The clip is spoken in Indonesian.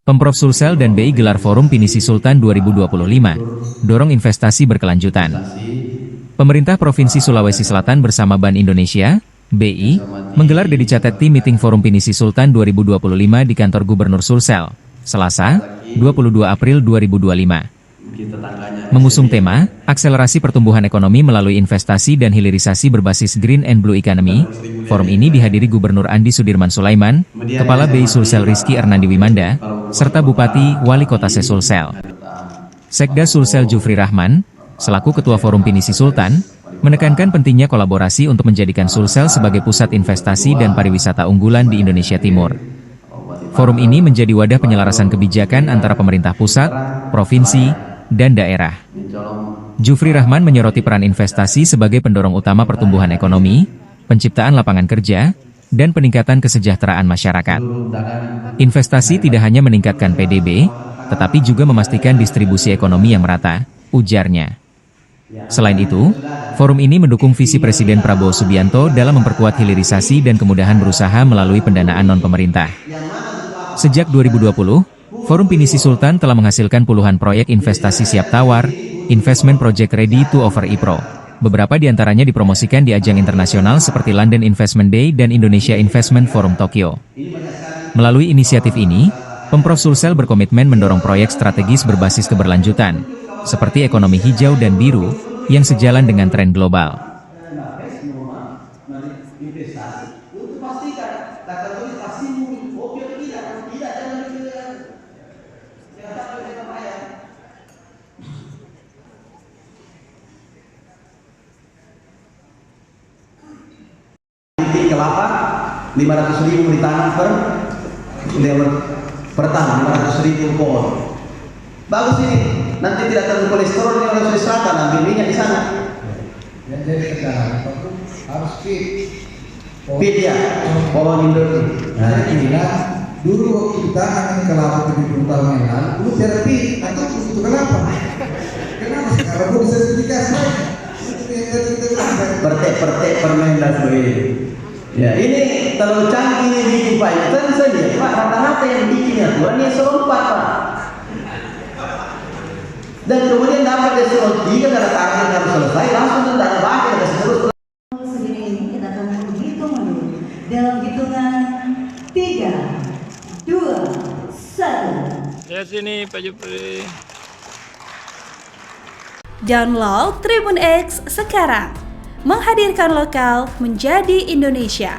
Pemprov Sulsel dan BI gelar Forum Pinisi Sultan 2025, dorong investasi berkelanjutan. Pemerintah Provinsi Sulawesi Selatan bersama Bank Indonesia, BI, menggelar Dedicated Team Meeting Forum Pinisi Sultan 2025 di kantor Gubernur Sulsel, Selasa, 22 April 2025. Mengusung tema, akselerasi pertumbuhan ekonomi melalui investasi dan hilirisasi berbasis Green and Blue Economy, forum ini dihadiri Gubernur Andi Sudirman Sulaiman, Kepala BI Sulsel Rizky Ernandi Wimanda, serta Bupati Wali Kota Sulsel. Sekda Sulsel Jufri Rahman, selaku Ketua Forum Pinisi Sultan, menekankan pentingnya kolaborasi untuk menjadikan Sulsel sebagai pusat investasi dan pariwisata unggulan di Indonesia Timur. Forum ini menjadi wadah penyelarasan kebijakan antara pemerintah pusat, provinsi, dan daerah. Jufri Rahman menyoroti peran investasi sebagai pendorong utama pertumbuhan ekonomi, penciptaan lapangan kerja, dan peningkatan kesejahteraan masyarakat. Investasi tidak hanya meningkatkan PDB, tetapi juga memastikan distribusi ekonomi yang merata, ujarnya. Selain itu, forum ini mendukung visi Presiden Prabowo Subianto dalam memperkuat hilirisasi dan kemudahan berusaha melalui pendanaan non-pemerintah. Sejak 2020, Forum Pinisi Sultan telah menghasilkan puluhan proyek investasi siap tawar, Investment Project Ready to Offer IPRO. Beberapa di antaranya dipromosikan di ajang internasional seperti London Investment Day dan Indonesia Investment Forum Tokyo. Melalui inisiatif ini, Pemprov Sulsel berkomitmen mendorong proyek strategis berbasis keberlanjutan, seperti ekonomi hijau dan biru, yang sejalan dengan tren global. Kelapa 500.000 ditanam per tahun, 500.000 pohon. Bagus ini, nanti tidak terlalu kolesterol di orang Sulawesi Selatan, ambil minyak di sana. Yang jadi sekarang harus fit ya, pohon indoor. Nah, kira dulu waktu kita akan kelapa 70 tahun yang lalu, dulu terapi atau itu kelapa. Kenapa sekarang belum sertifikasi? Pertek permen dan sebagainya. Ya, ini terlalu canggih ini bikin Pak. Tentu saja, Pak, rata-rata yang bikinnya Tuhan yang selompat, Pak. Dan kemudian dapat eselon 3 karena target harus selesai, langsung tentara bakal dan seterusnya. Segini ini kita akan menghitung dulu. Dalam hitungan 3, 2, 1. Ya sini Pak Jupri. Download Tribun X sekarang. Menghadirkan lokal menjadi Indonesia.